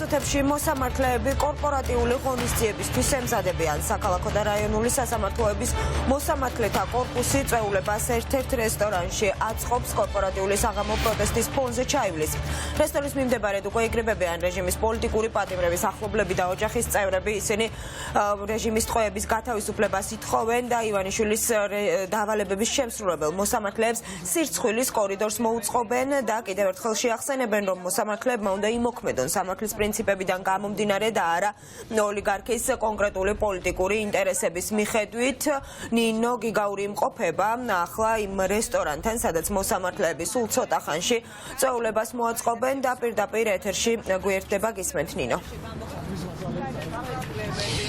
საბჭოთებში მოსამართლეები კორპორატიული ღონისძიებისთვის ემზადებიან. საქალაქო და რაიონული სასამართლოების მოსამართლეთა კორპუსი წვეულებას ერთ-ერთ რესტორანში აწყობს კორპორატიული საღამო პროტესტის ფონზე ჩაივლის. რესტორნის მიმდებარედ უკვე იკრიბებიან რეჟიმის პოლიტიკური პატიმრების ახლობლები და ოჯახის წევრები. ისინი რეჟიმის ტყვეების გათავისუფლებას ითხოვენ და ივანიშვილის დავალებების შემსრულებელ მოსამართლეებს სირცხვილის კორიდორს მოუწყობენ და კიდევ ერთხელ შეახსენებენ, რომ მოსამართლეებმა უნდა იმოქმედონ სამართლის პრინციპებიდან გამომდინარე და არა ოლიგარქის კონკრეტული პოლიტიკური ინტერესების მიხედვით. ნინო გიგაური იმყოფება ახლა იმ რესტორანთან, სადაც მოსამართლეები სულ ცოტა ხანში წვეულებას მოაწყობენ და პირდაპირ ეთერში გვერდება გისმენთ ნინო.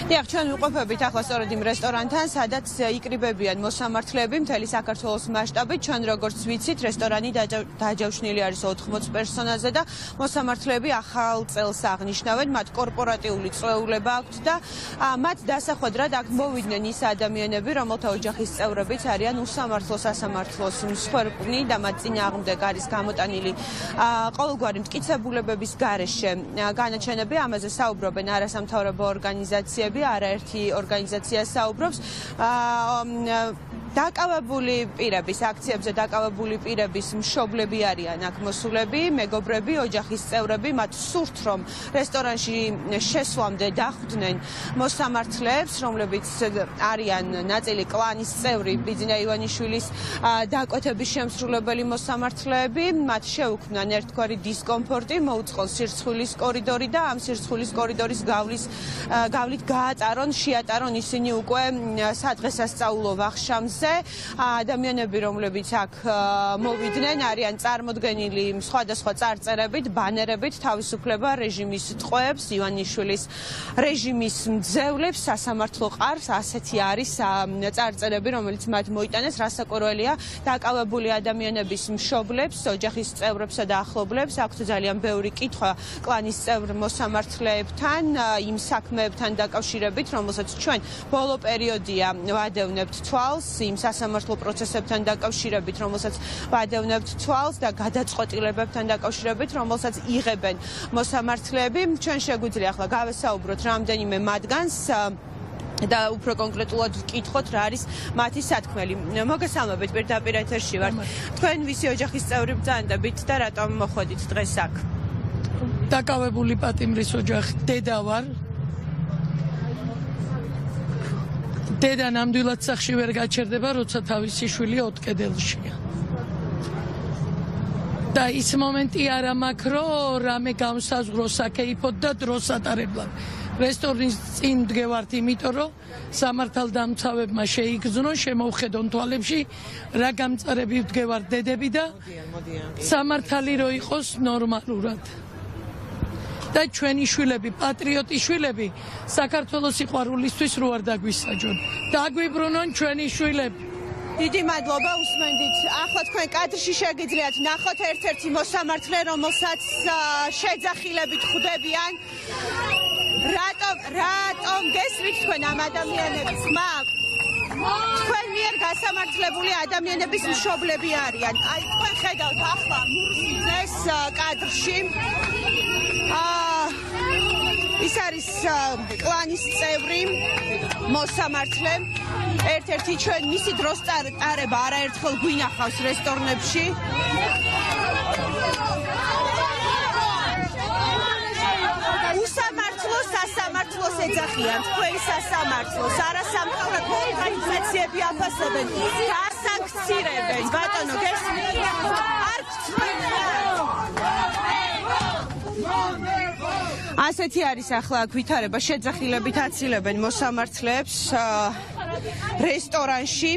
დიახ, ჩვენ ვიყოფებით ახლა სწორედ იმ რესტორანთან, სადაც იკრიბებიან მოსამართლეები მთელი საქართველოს მასშტაბით. ჩვენ როგორც ვიცით, რესტორანი დაჯავშნილი არის 80 პერსონაზე და მოსამართლეები ახალ წელს აღნიშნავენ, მათ კორპორატიული წვეულება აქვთ და მათ დასახვედრად აქ მოვიდნენ ის ადამიანები, რომელთა ოჯახის წევრებიც არიან უსამართლო სასამართლოს მსხვერპლი და მათ წინააღმდეგ არის გამოტანილი ყოველგვარი მტკიცებულებების გარეშე განაჩენები. ამაზე საუბრობენ არასამთავრობო ორგანიზაციები, არაერთი ორგანიზაცია საუბრობს. დაკავებული პირების, აქციებზე დაკავებული პირების მშობლები არიან აქ მოსულები, მეგობრები, ოჯახის წევრები, მათ სურთ, რომ რესტორანში შესვლამდე დახვდნენ მოსამართლეებს, რომლებიც არიან ნაწილი კლანის წევრი ბიძინა ივანიშვილის დაკვეთების შემსრულებელი მოსამართლეები. მათ შეუქმნან ერთგვარი დისკომფორტი, მოუწყონ სირცხვილის კორიდორი და ამ სირცხვილის კორიდორის გავლით გაატარონ, შეატარონ ისინი უკვე სადღესასწაულო ვახშამზე. ადამიანები, რომლებიც აქ მოვიდნენ, არიან წარმოდგენილი სხვადასხვა წარწერებით, ბანერებით, თავისუფლება რეჟიმის ტყვეებს, ივანიშვილის რეჟიმის მძევლებს, სასამართლო ყარს, ასეთი არის წარწერები, რომელიც მათ მოიტანეს. რასაკვირველია, დაკავებული ადამიანების მშობლებს, ოჯახის წევრებსა და ახლობლებს აქვთ ძალიან ბევრი კითხვა კლანის წევრ მოსამართლეებთან, იმ საქმეებთან დაკავშირებით, რომელსაც ჩვენ ბოლო პერიოდია ვადევნებთ თვალს, იმ სასამართლო პროცესებთან დაკავშირებით, რომელსაც ვადევნებთ თვალს და გადაწყვეტილებებთან დაკავშირებით, რომელსაც იღებენ მოსამართლეები. ჩვენ შეგვიძლია ახლა გავესაუბროთ რამდენიმე მათგანს და უფრო კონკრეტულად ვკითხოთ, რა არის მათი სათქმელი. მოგესალმებით, პირდაპირ ეთერში ვართ. თქვენ ვისი ოჯახის წევრი ბრძანდებით და რატომ მოხვედით დღეს აქ? დაკავებული პატიმრის ოჯახი, დედა ვარ. დედა ნამდვილად სახლში ვერ გაჩერდება, როცა თავისი შვილი ოთკედელშია. და ის მომენტი არა მაქვს, რომ რამე გამსაზღვრო საკეიფოდ და დროს ატარებლად. რესტორნის წინ მდგევართ, იმიტომ რომ სამართალდამცავებმა შეიგრძნონ, შემოვხედონ თვალებში, რა გამწარები ვდგევართ დედები და სამართალი რო იყოს ნორმალურად. და ჩვენი შვილები, პატრიოტი შვილები, საქართველოს სიყვარულისთვის რო არ დაგვისაჯონ. დაგვიბრუნონ ჩვენი შვილები. დიდი მადლობა, უსმენდით. ახლა თქვენ კადრში შეგიძლიათ ნახოთ ერთ-ერთი მოსამართლე, რომელსაც შეძახილებით ხვდებიან. რატომ გესმით თქვენ ამ ადამიანებს? თქვენ მიერ გასამართლებული ადამიანების მშობლები არიან. აი, თქვენ ხედავთ ახლა მურსიძეს კადრში. ის არის კლანის წევრი მოსამართლე. ერთ-ერთი ჩვენ მისი დროს წარება არაერთხელ გვინახავს რესტორნებში. უსამართლოს სასამართლოს ეძახიან, თქვენ სასამართლოს, არასამთავრობო ორგანიზაციები აფასებენ, გასანქცირებენ. ბატონო, გესმით? არ ასეთი არის ახლა გვითარება, შეძახილებით აცილებენ მოსამართლეებს რესტორანში.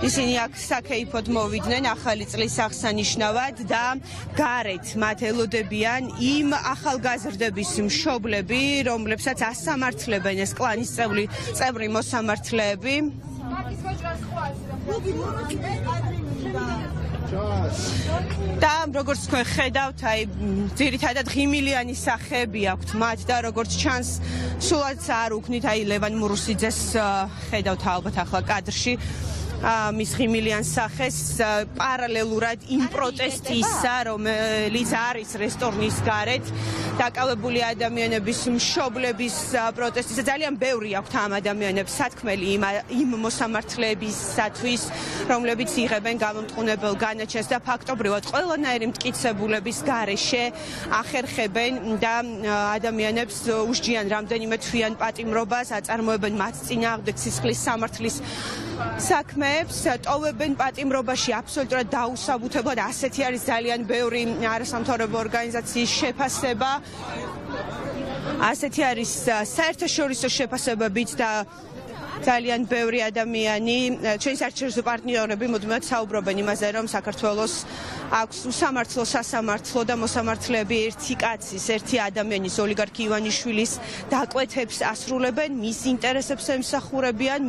ისინი აქ საკეიფოდ მოვიდნენ ახალი წლის აღსანიშნავად და გარეთ მათ ელოდებიან იმ ახალგაზრდების მშობლები, რომლებსაც ასამართლებენ ეს კლანის წევრი მოსამართლეები. და როგორც თქვენ ხედავთ, აი ძირითადად ღიმილიანი სახეები აქვთ მათ და როგორც ჩანს, სულაც არ უქნით, აი ლევან მურუსიძეს ხედავთ ალბათ ახლა კადრში. მის ღიმილიან სახეს პარალელურად იმ პროტესტისა, რომელიც არის რესტორნის გარეთ დაკავებული ადამიანების მშობლების პროტესტისა. ძალიან ბევრი აქვთ ამ ადამიანებს სათქმელი იმ მოსამართლებისათვის, რომლებიც იღებენ გამომტყუნებელ განაჩენს და ფაქტობრივად ყველანაირი მტკიცებულების გარეშე ახერხებენ და ადამიანებს უსჯიან რამდენიმე თვიან პატიმრობას, აწარმოებენ მათ წინააღმდეგ სისხლის სამართლის საქმეებს, ტოვებენ პატიმრობაში აბსოლუტურად დაუსაბუთებლად. ასეთი არის ძალიან ბევრი არასამთავრობო ორგანიზაციის შეფასება. ასეთი არის საერთაშორისო შეფასებებიც და ძალიან ბევრი ადამიანი, ჩვენი საერთაშორისო პარტნიორები მუდმივად საუბრობენ იმაზე, რომ საქართველოს აქვს უსამართლო სასამართლო და მოსამართლეები ერთი კაცის, ერთი ადამიანის, ოლიგარქი ივანიშვილის დაკვეთებს ასრულებენ, მის ინტერესებს ემსახურებიან,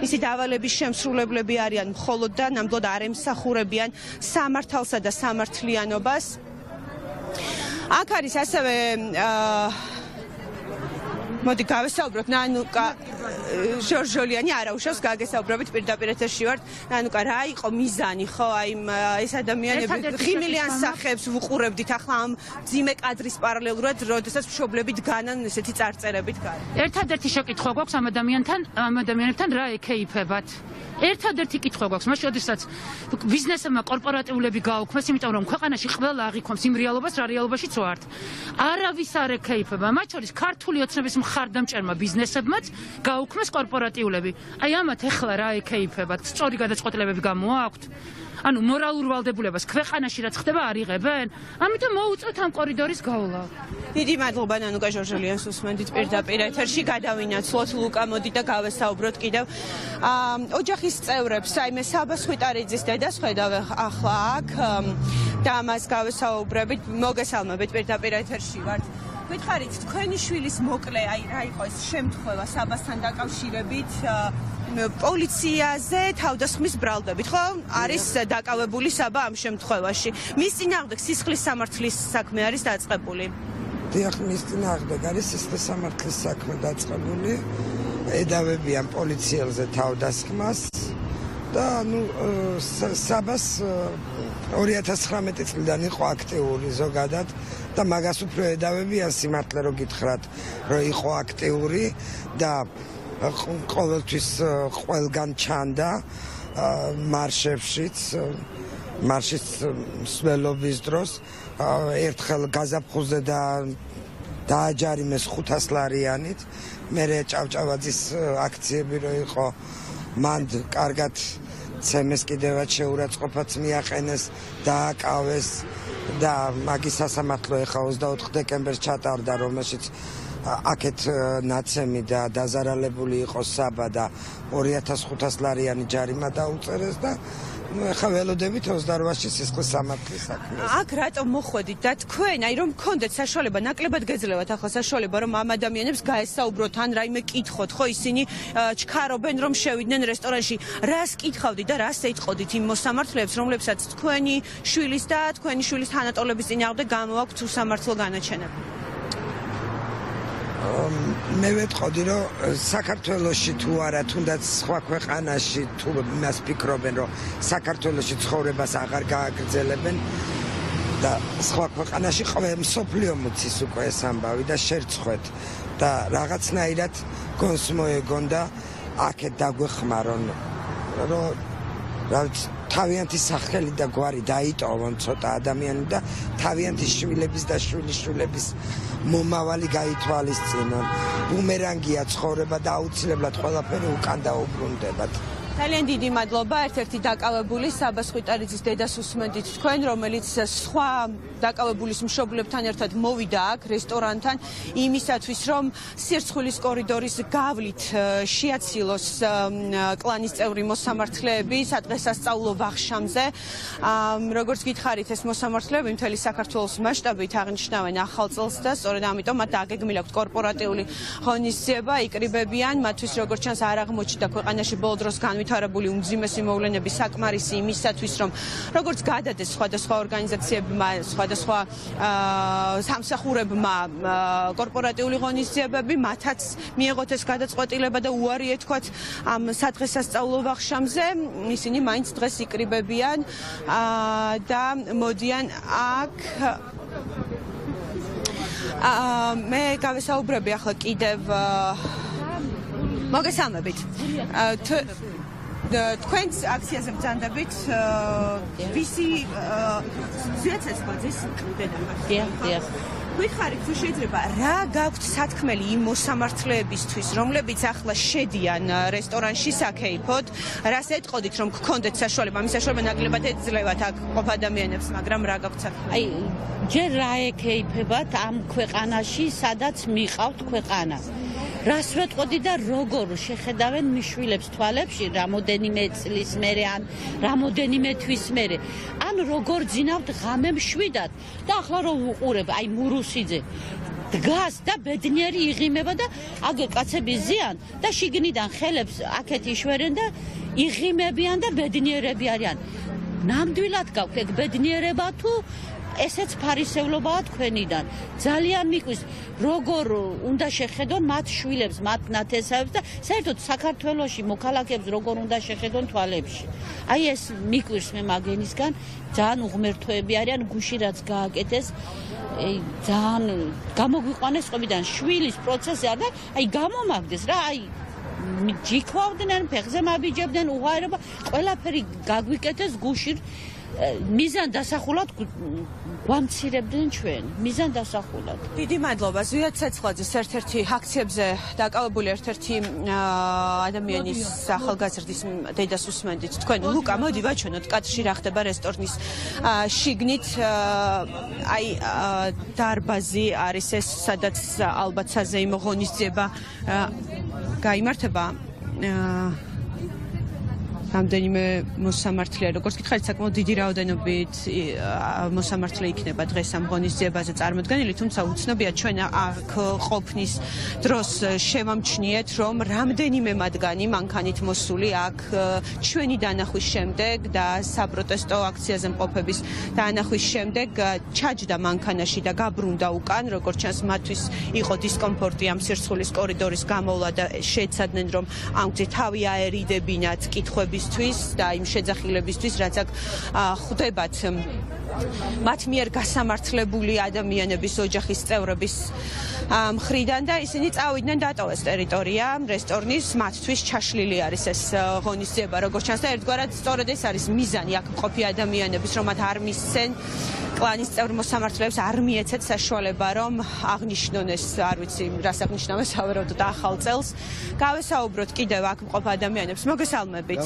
მისი დავალების შემსრულებლები არიან მხოლოდ და ნამდვილად არ ემსახურებიან სამართალსა და სამართლიანობას. აქ არის ასევე მოდი გავესაუბროთ ნანუკა ჟორჟოლიანი არაუშავს გაგესაუბრებით პირდაპირ ეთერში ვართ. ნანუკა რა იყო მიზანი ხო აი ეს ადამიანები ხიმილიან სახეებს ვუყურებდით ახლა ამ ძიმე კადრის პარალელურად როდესაც მშობლები დგანან ესეთი წარწერებით გარეთ. ერთადერთი შეკითხვა გვაქვს ამ ადამიანებთან რა ეკეიფებათ. ერთადერთი კითხვა გვაქვს მაშინ როდესაც ბიზნესმა კორპორატიულები გააუქმეს, იმიტომ რომ ქვეყანაში ყველა აღიქვამს იმ რეალობას, რა რეალობაშიც ვართ. არავის არ ეკეიფება, მათ შორის ქართული ოცნების მხარდამჭერმა ბიზნესებმაც გააუქმეს კორპორატიულები. აი ამათ ეხლა რა ეკეიფებათ? სწორი გადაწყვეტილებები გამოაქვთ? ანუ მორალურ ვალდებულებას ქვეყანაში რაც ხდება არ იღებენ? ამიტომ მოუწევთ ამ კორიდორის გავლა. დიდი მადლობა ნანუკა ჟორჟოლიანს უსმენდით პირდაპირ ეთერში გადავინაცვლოთ ლუკა მოდი და გავესაუბროთ კიდევ ოჯახის წევრებს აი მე საბას ხვიტარიძის დედას ხედავ ახლა აქ და ამას გავესაუბრებით მოგესალმებით პირდაპირ ეთერში ვართ. გითხარით თქვენი შვილის მოკლე აი რა იყო ეს შემთხვევა საბასთან დაკავშირებით პოლიციაზე თავდასხმის ბრალდებით ხო არის დაკავებული საბა ამ შემთხვევაში მის წინააღმდეგ სისხლის სამართლის საქმე არის დაწყებული დიახ მის წინააღმდეგ არის სისხლის სამართლის საქმე დაწყებული ედავებიან პოლიციელზე თავდასხმას და ნუ საბას 2019 წლიდან იყო აქტიური ზოგადად და მაგას უფრო ედავებიან სიმართლე რო გითხრათ რომ იყო აქტიური და ყოველთვის ყველგან ჩანდა მარშებშიც მსვლელობის დროს ერთხელ გაზაფხულზე და დააჯარიმეს 500 ლარიანით მერე ჭავჭავაძის აქციები რო იყო მან კარგად ცემეს კიდევაც შეურაცხყოფაც მიაყენეს დააკავეს და მაგის სასამართლო ეხა 24 დეკემბერს ჩატარდა რომელშიც აქეთ ნაცემი და დაზარალებული იყო საბა და 2500 ლარიანი ჯარიმა დაუწერეს და ეხა ველოდებით 28-ში სისხლის სამართლის საქმეს. აქ რატომ მოხვედით და თქვენ აი რომ გქონდეთ საშუალება ნაკლებად გეძლევათ ახლა საშუალება რომ ამ ადამიანებს გაესაუბროთ ან რაიმე კითხოთ ხო ისინი ჩქარობენ რომ შევიდნენ რესტორანში რას კითხავდით და რას ეტყოდით იმ მოსამართლეებს რომლებსაც თქვენი შვილის და თქვენი შვილის თანატოლების წინააღმდეგ გამოაქვთ უსამართლო განაჩენები მე ვეტყოდი რომ საქართველოში თუ არა თუნდაც სხვა ქვეყანაში თუ მას ფიქრობენ რომ საქართველოში ცხოვრებას აღარ გააგრძელებენ და სხვა ქვეყანაში ყოველ მსოფლიო მოცის უკვე ეს ამბავი და შერცხვეთ და რაღაცნაირად გონს მოეგონ და აქეთ დაგვეხმარონ რომ რაც თავიანთი სახელი და გვარი დაიტოვონ ცოტა ადამიანი და თავიანთი შვილების და შვილიშვილების მომავალი გაითვალისწინონ. ბუმერანგია ცხოვრება და აუცილებლად ყველაფერი უკან დაუბრუნდებათ. ძალიან დიდი მადლობა ერთ-ერთი დაკავებული საბას ხვიტარიძის დედას უსმენდით თქვენ რომელიც სხვა დაკავებულის მშობლებთან ერთად მოვიდა აქ რესტორანთან იმისათვის რომ სირცხვილის კორიდორის გავლით შეაცილოს კლანის წევრი მოსამართლეები სადღესასწაულო ვახშამზე როგორც გითხარით ეს მოსამართლეები მთელი საქართველოს მასშტაბით აღნიშნავენ ახალ წელს და სწორედ ამიტომ მათ დაგეგმილი აქვთ კორპორატიული ღონისძიება იკრიბებიან მათთვის როგორც ჩანს არ აღმოჩნდა ქვეყანაში ბოლო დროს განვითარებული უმძიმესი მოვლენები საკმარისი იმისათვის რომ როგორც გადადეს სხვადასხვა ორგანიზაციებმა სხვადასხვა სამსახურებმა კორპორატიული ღონისძიებები მათაც მიეღოთ ეს გადაწყვეტილება და უარი ეთქვათ ამ სადღესასწაულო ვახშამზე ისინი მაინც დღეს იკრიბებიან და მოდიან აქ მე გავესაუბრები ახლა კიდევ მოგესალმებით. თქვენს აქციაზე ბრძანდებით ვისი ზეცესხაძის დიახ. გვიხარით თუ შეიძლება რა გაქვთ სათქმელი იმ მოსამართლეებისთვის, რომლებიც ახლა შედიან რესტორანში საკეიფოდ, რას ეტყოდით რომ გქონდეთ საშუალება, ამის საშუალება ნაკლებად ეძლევათ აქ ყოფ ადამიანებს, მაგრამ რა გაქვთ სათქმელი? აი, ჯერ რა ეკეიფებათ ამ ქვეყანაში, სადაც მიყავთ ქვეყანა. რას ვეტყოდი და როგორ შეხედავენ მიშვილებს თვალებში რამოდენიმე წლის მერე ან რამოდენიმე თვის მერე ან როგორ ძინავთ ღამე მშვიდად და ახლა რომ უყურებ აი მურუსიძე დგას და ბედნიერი იღიმება და აგერ კაცები ზიან და შიგნიდან ხელებს აქეთ იშვერენ და იღიმებიან და ბედნიერები არიან ნამდვილად გაქვთ ეგ ბედნიერება თუ ესეც ფარისევლობაა თქვენიდან. ძალიან მიყვის, როგორ უნდა შეხედონ მათ შვილებს, მათ ნათესავებს და საერთოდ საქართველოში მოქალაქეებს როგორ უნდა შეხედონ თვალებში. აი ეს მიყვის მე მაგენისგან, ძალიან უღმერთოები არიან, გუში რაც გააკეთეს, ძალიან გამოგვიყვანეს ყობიდან შვილის პროცესი არ და აი გამომაგდეს რა, აი ჯიქვავდნენ, ფეხზე მაბიჯებდნენ, უღარება, ყველაფერი გაგვიკეთეს გუში მიზან დასახულად გვამცირებდნენ ჩვენ მიზან დასახულად დიდი მადლობა ზვიად ცეცხლაძის ერთ-ერთი აქციებზე დაკავებული ერთ-ერთი ადამიანის ახალგაზრდის დედას უსმენდით თქვენ ლუკა მოდი ვაჩვენოთ კადრში რა ხდება რესტორნის შიგნით აი დარბაზი არის ეს სადაც ალბათ საზეიმო ღონისძიება გაიმართება რამდენიმე მოსამართლეა, როგორც გითხარით, საკმაოდ დიდი რაოდენობით მოსამართლე იქნება დღეს ამ ღონისძიებაზე წარმოდგენილი, თუმცა უცნობია ჩვენ აქ ყოფნის დროს შევამჩნიეთ, რომ რამდენიმე მათგანი მანქანით მოსული აქ ჩვენი დანახვის შემდეგ და საპროტესტო აქციაზე მყოფების დანახვის შემდეგ ჩაჯდა მანქანაში და გაბრუნდა უკან, როგორც ჩანს, მათთვის იყო დისკომფორტი ამ სირცხულის კორიდორის გამოვლა და შეეცადნენ, რომ ამ გზით თავი აერიდებინათ კითხვების და იმ შეძახილებისთვის, რაც აქ ხვდებათ მათ მიერ გასამართლებული ადამიანების ოჯახის წევრების მხრიდან და ისინი წავიდნენ დატოვეს ტერიტორია რესტორნის მათთვის ჩაშლილი არის ეს ღონისძიება როგორც ჩანს და ერთგვარად სწორედ ეს არის მიზანი აქ მყოფი ადამიანების რომ მათ არ მისცენ კლანის წევრ მოსამართლეებს არ მიეცეთ საშუალება რომ აღნიშნონ ეს არ ვიცი რას აღნიშნავენ სავარაუდოდ ახალ წელს გავესაუბროთ კიდევ აქ მყოფ ადამიანებს მოგესალმებით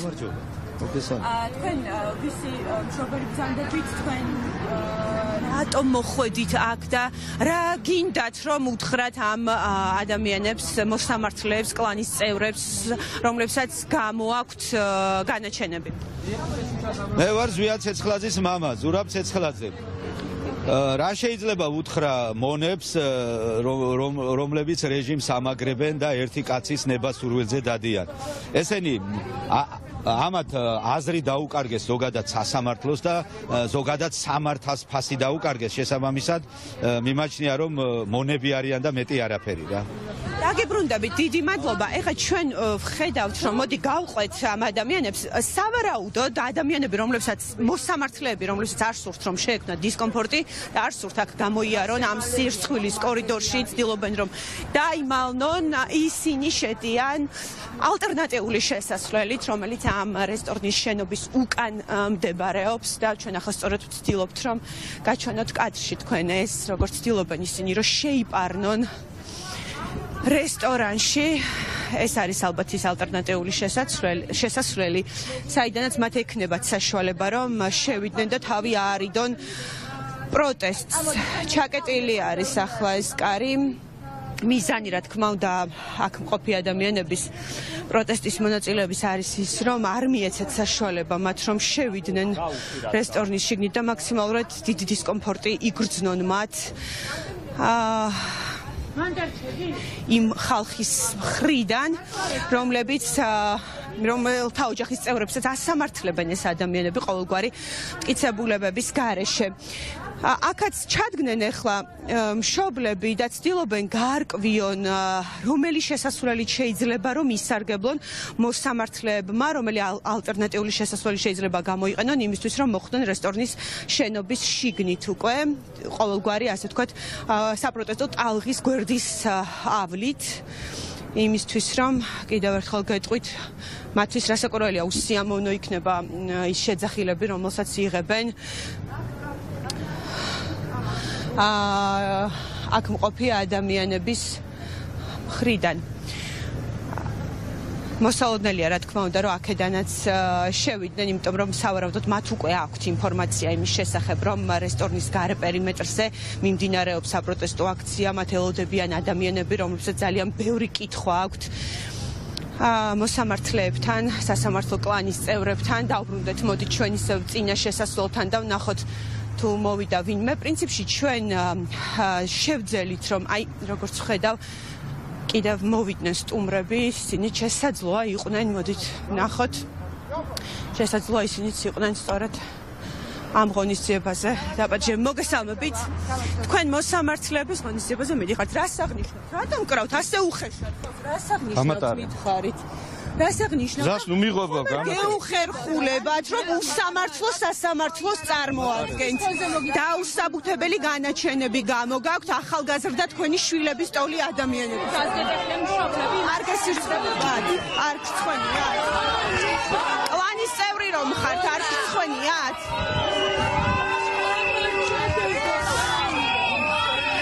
თქვენ ვისი მშობელი ბრძანდებით თქვენ რატომ მოხვედით აქ და რა გინდათ რომ უთხრათ ამ ადამიანებს მოსამართლეებს კლანის წევრებს რომლებსაც გამოაქვთ განაჩენები მე ვარ ზვიად ცეცხლაძის მამა ზურაბ ცეცხლაძე რა შეიძლება უთხრა მონებს რომლებიც რეჟიმს ამაგრებენ და ერთი კაცის ნებას სურვილზე დადიან ესენი ამათ აზრი დაუკარგეს ზოგადად სასამართლოს და ზოგადად სამართალს ფასი დაუკარგეს შესაბამისად მიმაჩნია რომ მონები არიან და მეტი არაფერი რა დაგიბრუნდებით დიდი მადლობა ეხლა ჩვენ ვხედავთ რომ მოდი გავყვეთ ამ ადამიანებს სავარაუდოდ ადამიანები რომლებსაც მოსამართლეები რომლებსაც არ სურთ რომ შეექმნათ დისკომფორტი და არ სურთ აქ გამოიარონ ამ სირცხვილის კორიდორში ცდილობენ რომ დაიმალნონ ისინი შედიან ალტერნატიული შესასვლელით რომელიც ამ რესტორნის შენობის უკან მდებარეობს და ჩვენ ახლა სწორედ ვცდილობთ რომ გაჩვენოთ კადრში თქვენ ეს როგორც ცდილობენ ისინი რომ შეიპარნონ რესტორანში ეს არის ალბათ ის ალტერნატიული შესასვლელი საიდანაც მათ ექნებათ საშუალება რომ შევიდნენ და თავი აარიდონ პროტესტს ჩაკეტილი არის ახლა ეს კარი მიზანი რა თქმა უნდა აქ მყოფი ადამიანების პროტესტის მონაწილეების არის ის რომ არ მიეცეთ საშუალება მათ რომ შევიდნენ რესტორნის შიგნით და მაქსიმალურად დიდი დისკომფორტი იგრძნონ მათ იმ ხალხის მხრიდან რომელთა ოჯახის წევრებსაც ასამართლებენ ეს ადამიანები ყოველგვარი მტკიცებულებების გარეშე აქაც ჩადგნენ ახლა მშობლები და ცდილობენ გაარკვიონ რომელი შესასვლელით შეიძლება რომ ისარგებლონ მოსამართლეებმა, რომელი ალტერნატიული შესასვლელი შეიძლება გამოიყენონ იმისთვის რომ მოხვდნენ რესტორნის შენობის შიგნით უკვე ყოველგვარი ასე ვთქვათ საპროტესტო ტალღის გვერდის ავლით იმისთვის რომ კიდევ ერთხელ გეტყვით მათთვის რასაკვირველია უსიამოვნო იქნება ის შეძახილები რომელსაც იღებენ აქ მყოფი ადამიანების მხრიდან. მოსალოდნელია რა თქმა უნდა რომ აქედანაც შევიდნენ, იმიტომ რომ სავარაუდოდ მათ უკვე აქვთ ინფორმაცია იმის შესახებ, რომ რესტორნის გარე პერიმეტრზე მიმდინარეობს საპროტესტო აქცია, მათ ელოდებიან ადამიანები, რომლებსაც ძალიან ბევრი კითხვა აქვთ მოსამართლეებთან, სასამართლო კლანის წევრებთან, დაუბრუნდეთ მოდით ჩვენ ისე წინა შესასვლელთან და ვნახოთ თუ მოვიდა ვინმე. პრინციპში ჩვენ შევძელით რომ აი როგორც ხედავ კიდევ მოვიდნენ სტუმრები, ისინი შესაძლოა იყვნენ, მოდით ნახოთ. შესაძლოა ისინიც იყვნენ სწორედ ამ ღონისძიებაზე დაბაჯე. მოგესალმებით. თქვენ მოსამართლეების ღონისძიებაზე მიდიხართ. რას აღნიშნავთ? რატომ კრავთ ასე უხეშად? რას აღნიშნავთ მითხარით? რას აღნიშნავთ? ზას ნუ მიღვება გამ. გეუხერხულებათ, რომ უსამართლო სასამართლოს წარმოადგენთ. დაუსაბუთებელი განაჩენები გამოგაქვთ ახალგაზრდა თქვენი შვილების ტოლი ადამიანები. არ გესირცხებათ? არ გწხვენიათ? კლანის წევრი რომ ხართ, არ გწხვენიათ?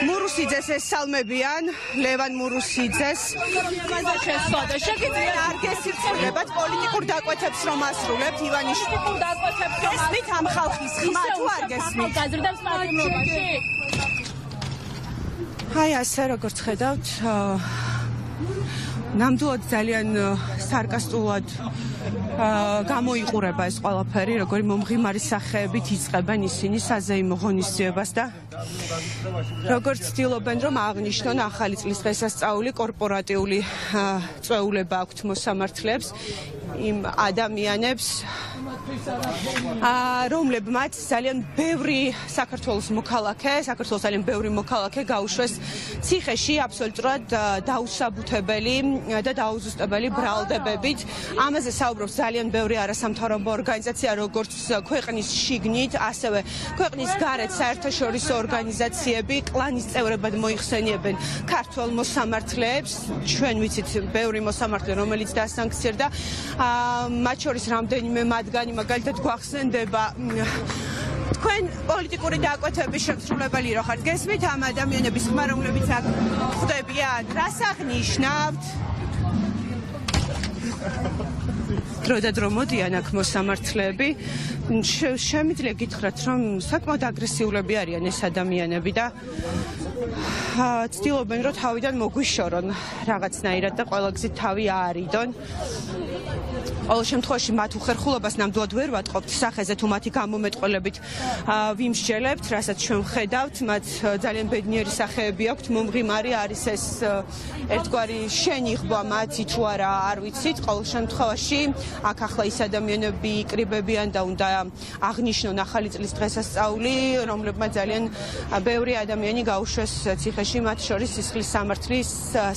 მურუსიძეს ესალმებიან, ლევან მურუსიძეს. არ გესირცხებათ პოლიტიკურ დაკვეთებს რომ ასრულებთ ივანიშვილი. გესმით ამ ხალხის ხმა თუ არ გესმით? აი ასე როგორც ხედავთ, ნამდვილად ძალიან სარკასტულად გამოიყურება ეს ყველაფერი, როგორი მომღიმარი სახეებით იწყებენ ისინი საზეიმო ღონისძიებას და როგორც ცდილობენ რომ აღნიშნონ ახალი წლის დღესასწაული კორპორატიული წვეულება აქვთ მოსამართლეებს იმ ადამიანებს რომლებმაც ძალიან ბევრი საქართველოს ძალიან ბევრი მოქალაქე გაუშვეს ციხეში აბსოლუტურად დაუსაბუთებელი და დაუზუსტებელი ბრალდებებით. ამაზე საუბრობს ძალიან ბევრი არასამთავრობო ორგანიზაცია, როგორც ქვეყნის შიგნით, ასევე ქვეყნის გარეთ საერთაშორისო ორგანიზაციები კლანის წევრებად მოიხსენიებენ ქართველ მოსამართლეებს. ჩვენ ვიცით ბევრი მოსამართლე, რომელიც დასანქციერდა, მათ შორის რამდენიმე მათგანი მაგალითად გვახსენდება თქვენ პოლიტიკური დაკვეთების შემსრულებელი რო ხართ, გესმით ამ ადამიანების ხმა, რომლებიც აქ ხვდებიან, რას აღნიშნავთ? დრო და დრო მოდიან აქ მოსამართლეები. შემიძლია გითხრათ, რომ საკმაოდ აგრესიულები არიან ეს ადამიანები და ცდილობენ, რომ თავიდან მოგვიშორონ რაღაცნაირად და ყველა გზით თავი აარიდონ. ყოველ შემთხვევაში მათ უხერხულობას ნამდვილად ვერ ვატყობთ სახეზე, თუ მათი გამომეტყველებით ვიმსჯელებთ, რასაც ჩვენ ვხედავთ, მათ ძალიან ბედნიერი სახეები აქვთ, მომღიმარი არის ეს ერთგვარი შენიღბვა მათი თუ არა, არ ვიცით. ყოველ შემთხვევაში აქ ახლა ის ადამიანები იკრიბებიან და უნდა აღნიშნონ ახალი წლის დღესასწაული, რომლებმა ძალიან ბევრი ადამიანი გაუშვეს ციხეში, მათ შორის სისხლის სამართლის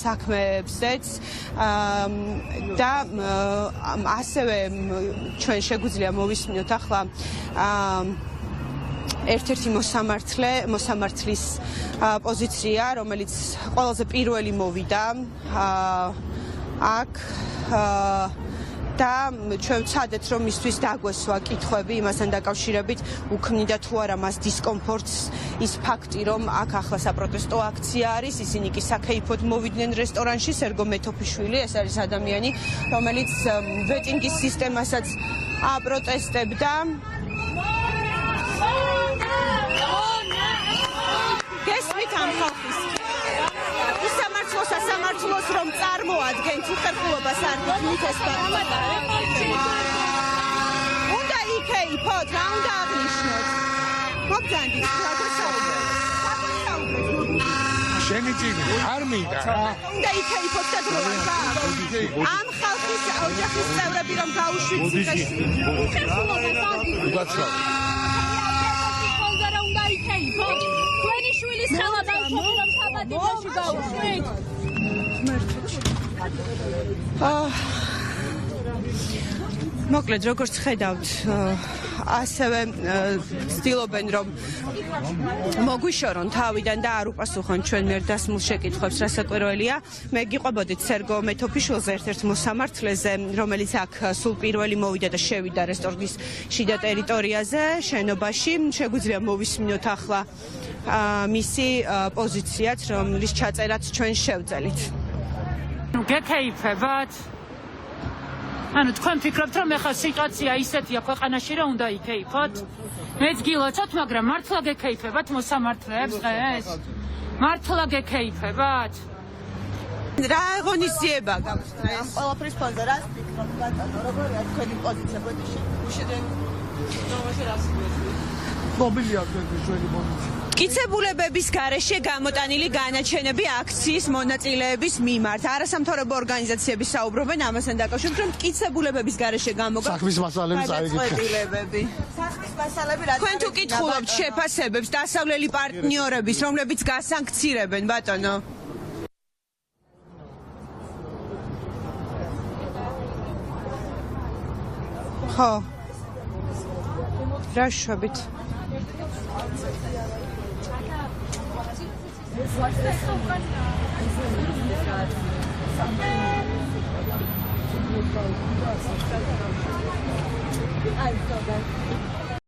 საქმეებზეც და ასევე ჩვენ შეგვიძლია მოვისმინოთ ახლა ერთ-ერთი მოსამართლის პოზიცია, რომელიც ყველაზე პირველი მოვიდა აქ და ჩვენ ვცადეთ რომ მისთვის დაგვესვა კითხვები იმასთან დაკავშირებით, უქმნიდა თუ არა მას დისკომფორტს ის ფაქტი, რომ აქ ახლა საპროტესტო აქცია არის, ისინი კი საქეიფოდ მოვიდნენ რესტორანში. სერგო მეთოფიშვილი, ეს არის ადამიანი, რომელიც ვეტინგის სისტემასაც აპროტესტებდა. გესმით ამ ხალხის სასამართლოს რომ წარმოადგენთ უხერხულობას არ გითხრით ეს უნდა იქეიფოთ, რა უნდა აღნიშნოთ? მოგძანდით, შენი წინი არ მინდა რა. უნდა იქეიფოთ და დრო არ გააქვს. ამ ხალხის ოჯახის წევრები რომ გაუშვით ციხეში. უგაცრავ. მოკლედ როგორც ხედავთ ასევე ცდილობენ რომ მოგვიშორონ თავიდან და არ უპასუხონ ჩვენ მიერ დასმულ შეკითხვებს რა საკვირველია მე გიყვებოდით სერგო მეთოფიშვილზე ერთ-ერთ მოსამართლეზე რომელიც აქ სულ პირველი მოვიდა და შევიდა რესტორნის შიდა ტერიტორიაზე შენობაში შეგვიძლია მოვისმინოთ ახლა მისი პოზიციაც რომლის ჩაწერაც ჩვენ შევძელით ნუ გეკეიფებათ ანუ თქვენ ფიქრობთ რომ ეხლა სიტუაცია ისეთია ქვეყანაში რომ უნდა იკეიფოთ მეც გილოცოთ მაგრამ მართლა გეკეიფებათ მოსამართლეებს დღეს მართლა გეკეიფებათ რა აღონისება გაქვს დღეს ამ ყველაფრის ფონზე რა ფიქრობთ ბატონო როგორია თქვენი პოზიცია ბოდიში უშედენ ნომაში რას მობილია ჩვენი პოზიცია მტკიცებულებების გარეშე გამოტანილი განაჩენები აქციის მონაწილეების მიმართ. არასამთავრობო ორგანიზაციების საუბრობენ ამასთან დაკავშირებით, რომ მტკიცებულებების გარეშე გამოგაქვს საქმის მასალები წარიგეთ. სახლის მასალები რა თქვენ თუ კითხულობთ შეფასებებს დასავლელი პარტნიორების, რომლებიც გასანქცირებენ, ბატონო. ხო. რა შვებით? I saw that.